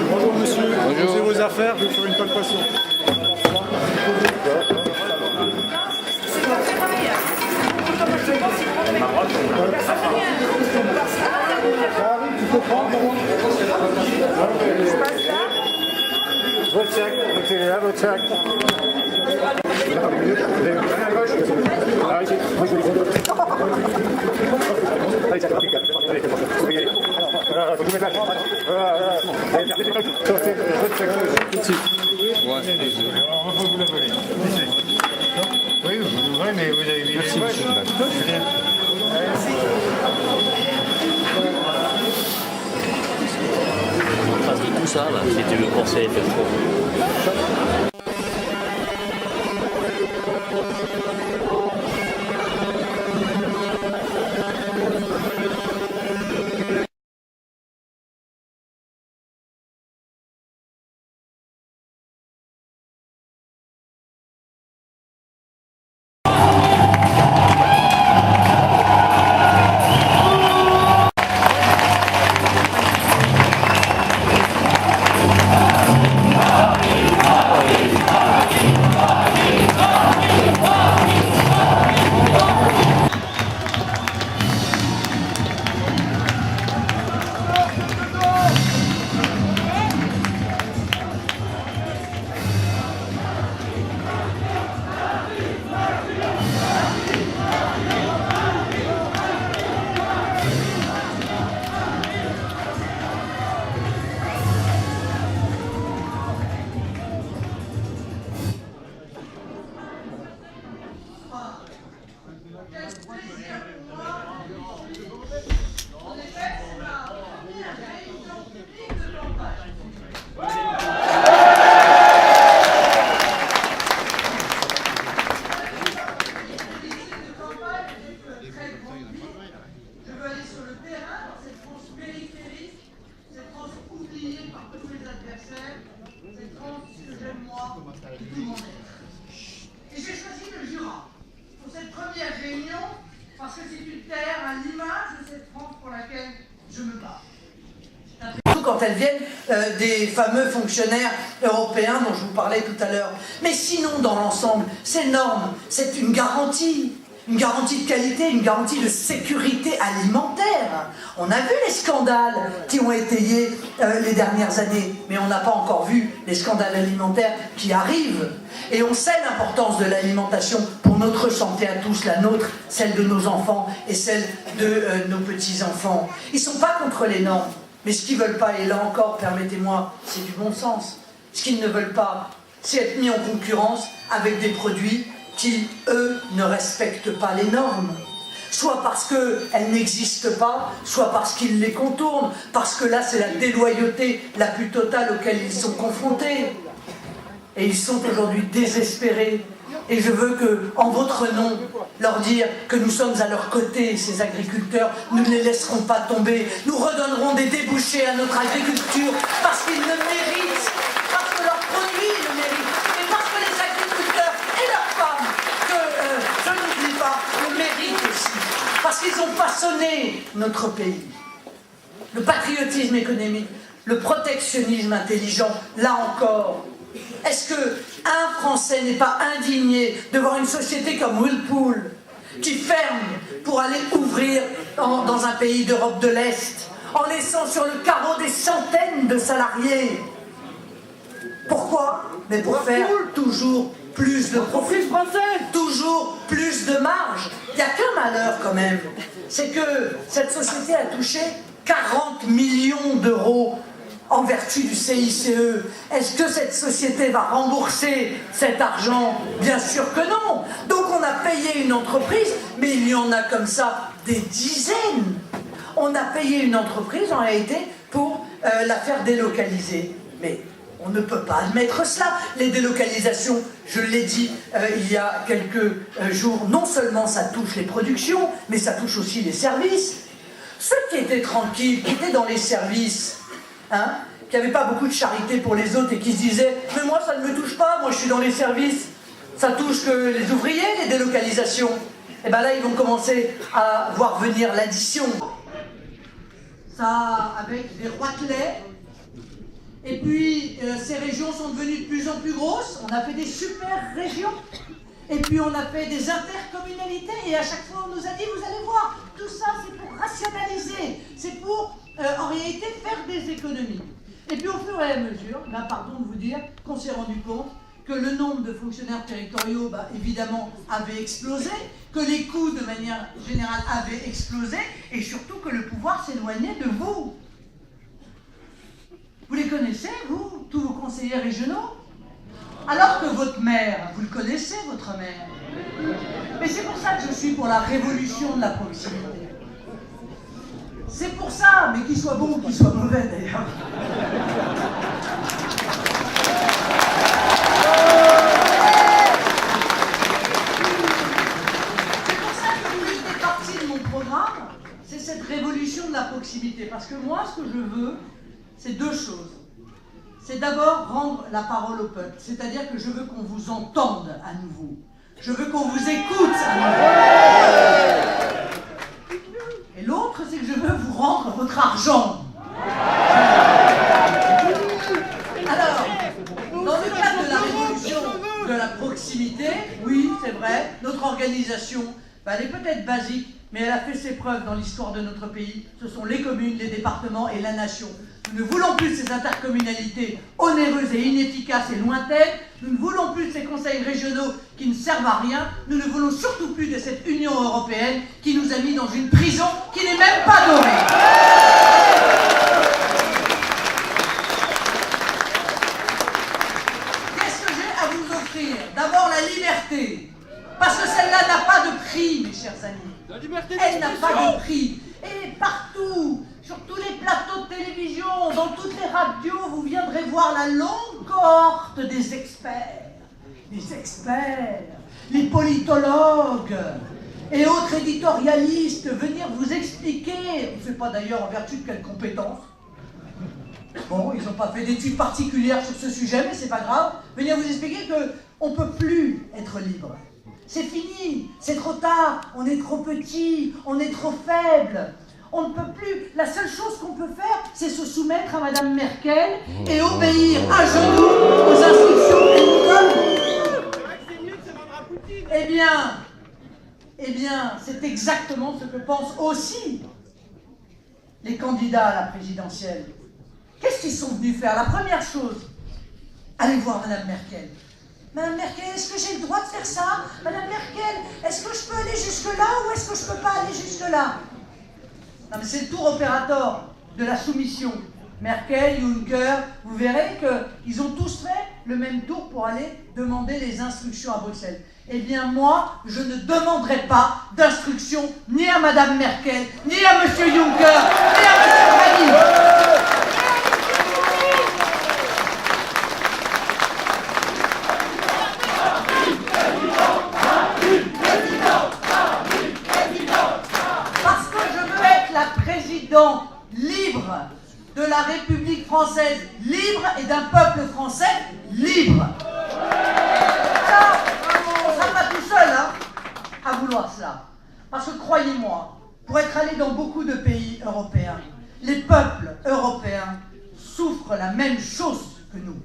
Bonjour monsieur, posez vos affaires, je vais faire une palpation. Oui, mais vous avez mis Merci monsieur. En face de tout ça, là, si tu veux conseiller faire trop. Et j'ai choisi le Jura pour cette première réunion parce que c'est une terre à l'image de cette France pour laquelle je me bats. Quand elles viennent des fameux fonctionnaires européens dont je vous parlais tout à l'heure. Mais sinon, dans l'ensemble, ces normes, c'est une garantie de qualité, une garantie de sécurité alimentaire. On a vu les scandales qui ont étayé les dernières années, mais on n'a pas encore vu les scandales alimentaires qui arrivent. Et on sait l'importance de l'alimentation pour notre santé à tous, la nôtre, celle de nos enfants et celle de nos petits-enfants. Ils ne sont pas contre les normes, mais ce qu'ils ne veulent pas, et là encore, permettez-moi, c'est du bon sens, ce qu'ils ne veulent pas, c'est être mis en concurrence avec des produits qui, eux, ne respectent pas les normes. Soit parce qu'elles n'existent pas, soit parce qu'ils les contournent, parce que là, c'est la déloyauté la plus totale auquel ils sont confrontés. Et ils sont aujourd'hui désespérés. Et je veux que, en votre nom, leur dire que nous sommes à leur côté, ces agriculteurs. Nous ne les laisserons pas tomber. Nous redonnerons des débouchés à notre agriculture parce qu'ils le méritent, parce que leurs produits le méritent, et parce que les agriculteurs et leurs femmes, que je n'oublie pas, le méritent aussi. Parce qu'ils ont façonné notre pays. Le patriotisme économique, le protectionnisme intelligent, là encore. Est-ce qu'un Français n'est pas indigné de voir une société comme Whirlpool qui ferme pour aller ouvrir dans un pays d'Europe de l'Est en laissant sur le carreau des centaines de salariés? Pourquoi? Mais pour faire toujours plus de profit français, toujours plus de marge. Il n'y a qu'un malheur quand même, c'est que cette société a touché 40 millions d'euros en vertu du CICE. Est-ce que cette société va rembourser cet argent? Bien sûr que non. Donc on a payé une entreprise, mais il y en a comme ça des dizaines. On a payé une entreprise en réalité pour la faire délocaliser. Mais on ne peut pas admettre cela. Les délocalisations, je l'ai dit il y a quelques jours, non seulement ça touche les productions, mais ça touche aussi les services. Ceux qui étaient tranquilles, qui étaient dans les services, qui n'avaient pas beaucoup de charité pour les autres et qui se disaient « mais moi ça ne me touche pas, moi je suis dans les services ». Ça touche que les ouvriers, les délocalisations. Et bien là, ils vont commencer à voir venir l'addition. Ça, avec des roitelets. Et puis, ces régions sont devenues de plus en plus grosses. On a fait des super régions. Et puis, on a fait des intercommunalités. Et à chaque fois, on nous a dit, vous allez voir, tout ça, c'est pour rationaliser. C'est pour, en réalité, faire des économies. Et puis, au fur et à mesure, là, pardon de vous dire, qu'on s'est rendu compte que le nombre de fonctionnaires territoriaux, évidemment, avait explosé, que les coûts, de manière générale, avaient explosé, et surtout que le pouvoir s'éloignait de vous. Vous les connaissez, vous, tous vos conseillers régionaux? Alors que votre maire, vous le connaissez, votre maire. Mais c'est pour ça que je suis pour la révolution de la proximité. C'est pour ça, mais qu'il soit bon ou qu'il soit mauvais, d'ailleurs. C'est cette révolution de la proximité. Parce que moi, ce que je veux, c'est deux choses. C'est d'abord rendre la parole au peuple. C'est-à-dire que je veux qu'on vous entende à nouveau. Je veux qu'on vous écoute à nouveau. Et l'autre, c'est que je veux vous rendre votre argent. Alors, dans le cadre de la révolution de la proximité, oui, c'est vrai, notre organisation, elle est peut-être basique, mais elle a fait ses preuves dans l'histoire de notre pays. Ce sont les communes, les départements et la nation. Nous ne voulons plus de ces intercommunalités onéreuses et inefficaces et lointaines. Nous ne voulons plus de ces conseils régionaux qui ne servent à rien. Nous ne voulons surtout plus de cette Union européenne qui nous a mis dans une prison qui n'est même pas dorée. Qu'est-ce que j'ai à vous offrir? D'abord la liberté. Parce que celle-là n'a pas de prix, mes chers amis. Elle n'a pas de prix. Et partout, sur tous les plateaux de télévision, dans toutes les radios, vous viendrez voir la longue cohorte des experts. Les experts, les politologues et autres éditorialistes venir vous expliquer, on ne sait pas d'ailleurs en vertu de quelles compétences. Bon, ils n'ont pas fait d'études particulières sur ce sujet, mais c'est pas grave. Venir vous expliquer qu'on ne peut plus être libre. C'est fini, c'est trop tard, on est trop petit, on est trop faible. On ne peut plus. La seule chose qu'on peut faire, c'est se soumettre à Madame Merkel et obéir à genoux aux instructions qu'elle nous donne. Eh bien, c'est exactement ce que pensent aussi les candidats à la présidentielle. Qu'est-ce qu'ils sont venus faire? La première chose, allez voir Madame Merkel. Madame Merkel, est-ce que j'ai le droit de faire ça? Madame Merkel, est-ce que je peux aller jusque-là ou est-ce que je ne peux pas aller jusque-là? Non mais c'est le tour opérateur de la soumission. Merkel, Juncker, vous verrez qu'ils ont tous fait le même tour pour aller demander les instructions à Bruxelles. Eh bien moi, je ne demanderai pas d'instructions ni à Madame Merkel, ni à Monsieur Juncker, ni à Monsieur Draghi. Libre de la République française, libre et d'un peuple français libre. Ça, on ne sera pas tout seul à vouloir cela. Parce que croyez-moi, pour être allé dans beaucoup de pays européens, les peuples européens souffrent la même chose que nous.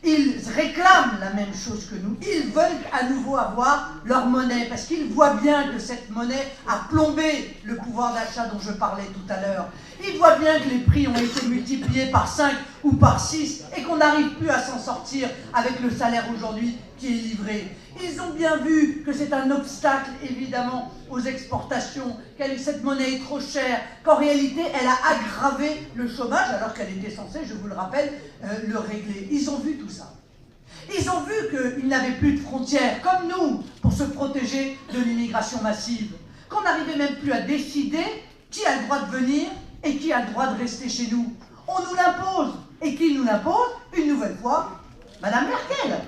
Ils réclament la même chose que nous. Ils veulent à nouveau avoir leur monnaie parce qu'ils voient bien que cette monnaie a plombé le pouvoir d'achat dont je parlais tout à l'heure. Ils voient bien que les prix ont été multipliés par 5 ou par 6 et qu'on n'arrive plus à s'en sortir avec le salaire aujourd'hui qui est livré. Ils ont bien vu que c'est un obstacle évidemment aux exportations, que cette monnaie est trop chère, qu'en réalité elle a aggravé le chômage alors qu'elle était censée, je vous le rappelle, le régler. Ils ont vu tout ça. Ils ont vu qu'ils n'avaient plus de frontières, comme nous, pour se protéger de l'immigration massive. Qu'on n'arrivait même plus à décider qui a le droit de venir et qui a le droit de rester chez nous. On nous l'impose. Et qui nous l'impose? Une nouvelle fois, Madame Merkel.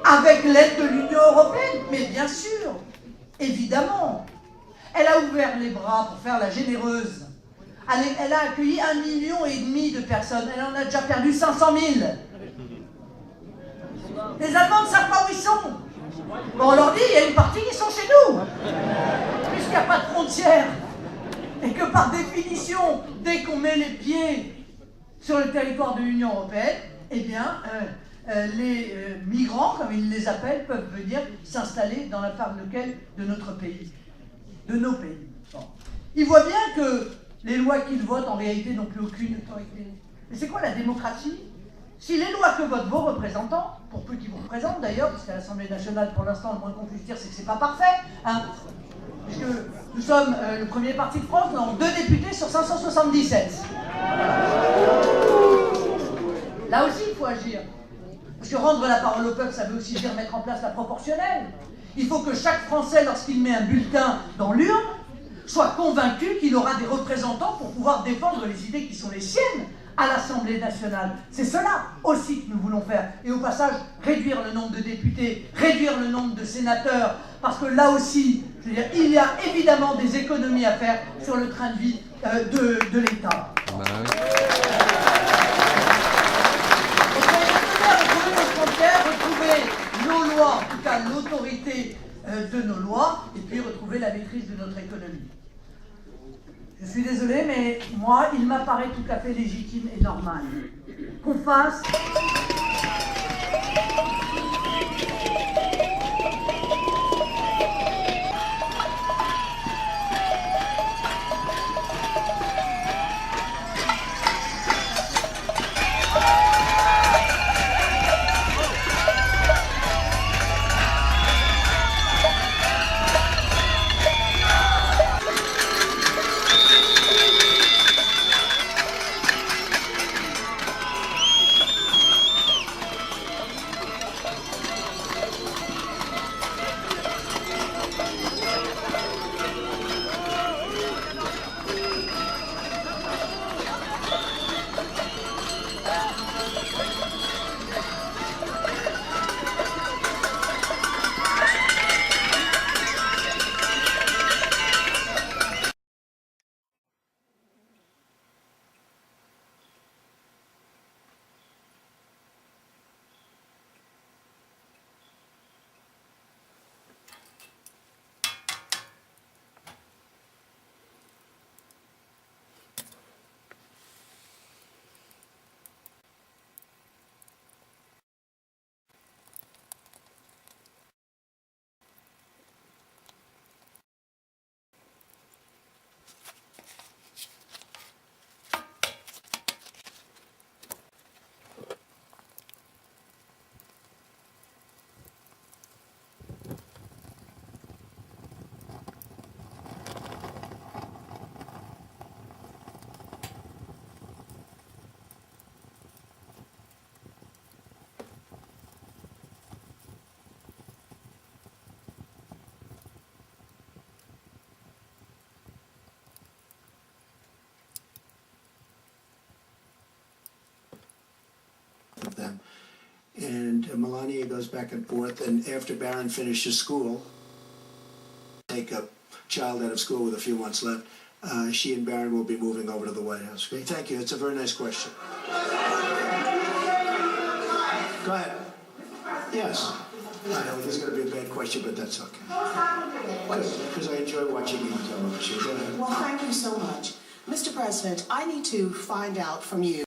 Avec l'aide de l'Union européenne, mais bien sûr, évidemment. Elle a ouvert les bras pour faire la généreuse. Elle a accueilli 1,5 million de personnes. Elle en a déjà perdu 500 000. Les Allemands ne savent pas où ils sont. Bon, on leur dit, il y a une partie qui sont chez nous. Puisqu'il n'y a pas de frontières. Et que par définition, dès qu'on met les pieds sur le territoire de l'Union européenne, eh bien, les migrants, comme ils les appellent, peuvent venir s'installer dans la part de notre pays, de nos pays. Bon. Ils voient bien que les lois qu'ils votent, en réalité, n'ont plus aucune autorité. Mais c'est quoi la démocratie? Si les lois que votent vos représentants, pour peu qu'ils vous représentent d'ailleurs, parce qu'à l'Assemblée nationale, pour l'instant, le moins qu'on puisse dire, c'est que c'est pas parfait, hein, puisque nous sommes le premier parti de France, nous avons 2 députés sur 577. Là aussi, il faut agir. Parce que rendre la parole au peuple, ça veut aussi dire mettre en place la proportionnelle. Il faut que chaque Français, lorsqu'il met un bulletin dans l'urne, soit convaincu qu'il aura des représentants pour pouvoir défendre les idées qui sont les siennes à l'Assemblée nationale. C'est cela aussi que nous voulons faire. Et au passage, réduire le nombre de députés, réduire le nombre de sénateurs, parce que là aussi, je veux dire, il y a évidemment des économies à faire sur le train de vie de l'État. Retrouver nos lois, en tout cas l'autorité de nos lois, et puis retrouver la maîtrise de notre économie. Je suis désolé, mais moi, il m'apparaît tout à fait légitime et normal qu'on fasse... Of them. And Melania goes back and forth, and after Barron finishes school, take a child out of school with a few months left, she and Barron will be moving over to the White House. Okay, thank you. It's a very nice question. Go ahead. Yes. I know this is going to be a bad question, but that's okay. Because I enjoy watching you on television. Go ahead. Well, thank you so much. Mr. President, I need to find out from you